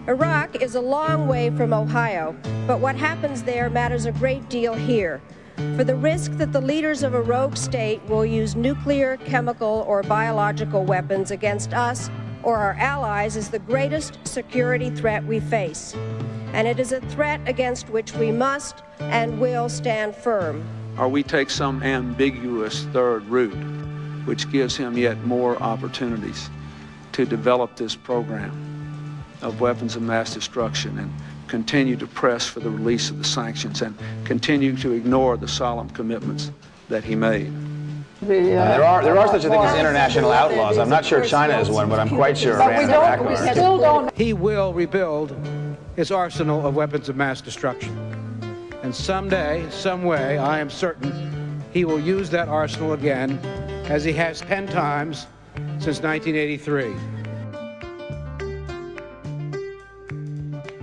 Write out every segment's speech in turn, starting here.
Iraq is a long way from Ohio, but what happens there matters a great deal here. For the risk that the leaders of a rogue state will use nuclear, chemical, or biological weapons against us or our allies is the greatest security threat we face. And it is a threat against which we must and will stand firm. Or we take some ambiguous third route, which gives him yet more opportunities to develop this program of weapons of mass destruction and continue to press for the release of the sanctions and continue to ignore the solemn commitments that he made. There are such a thing as international outlaws. I'm not sure China is one, but I'm quite sure Iran and Iraq are. We still don't. He will rebuild his arsenal of weapons of mass destruction. And someday, some way, I am certain he will use that arsenal again, as he has 10 times since 1983.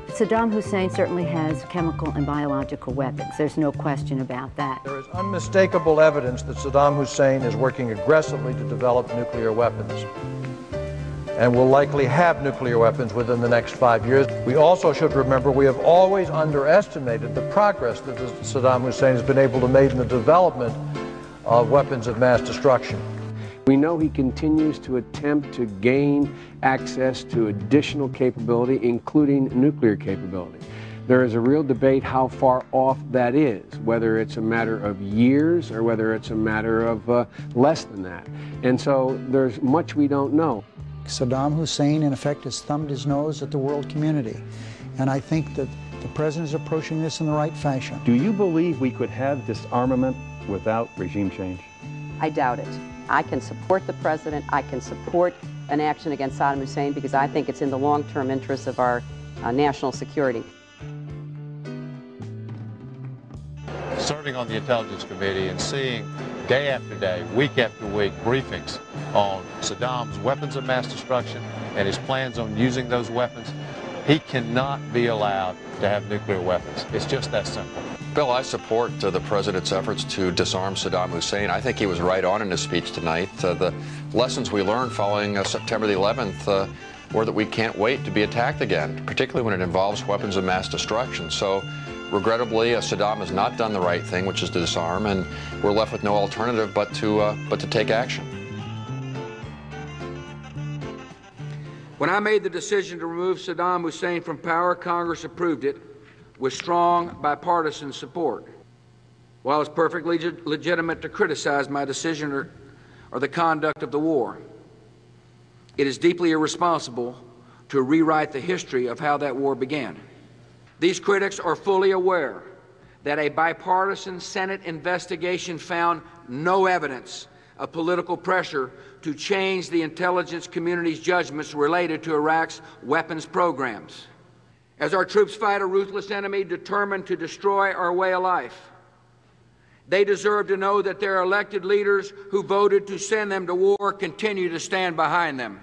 Saddam Hussein certainly has chemical and biological weapons. There's no question about that. There is unmistakable evidence that Saddam Hussein is working aggressively to develop nuclear weapons and will likely have nuclear weapons within the next 5 years. We also should remember we have always underestimated the progress that Saddam Hussein has been able to make in the development of weapons of mass destruction. We know he continues to attempt to gain access to additional capability, including nuclear capability. There is a real debate how far off that is, whether it's a matter of years or whether it's a matter of less than that. And so there's much we don't know. Saddam Hussein, in effect, has thumbed his nose at the world community. And I think that the president is approaching this in the right fashion. Do you believe we could have disarmament without regime change? I doubt it. I can support the president. I can support an action against Saddam Hussein because I think it's in the long-term interests of our national security. Serving on the Intelligence Committee and seeing day after day, week after week, briefings on Saddam's weapons of mass destruction and his plans on using those weapons, he cannot be allowed to have nuclear weapons. It's just that simple. Bill, I support the president's efforts to disarm Saddam Hussein. I think he was right on in his speech tonight. The lessons we learned following September the 11th were that we can't wait to be attacked again, particularly when it involves weapons of mass destruction. So, regrettably, Saddam has not done the right thing, which is to disarm, and we're left with no alternative but to take action. When I made the decision to remove Saddam Hussein from power, Congress approved it with strong bipartisan support. While it's perfectly legitimate to criticize my decision or the conduct of the war, it is deeply irresponsible to rewrite the history of how that war began. These critics are fully aware that a bipartisan Senate investigation found no evidence of political pressure to change the intelligence community's judgments related to Iraq's weapons programs. As our troops fight a ruthless enemy determined to destroy our way of life, they deserve to know that their elected leaders who voted to send them to war continue to stand behind them.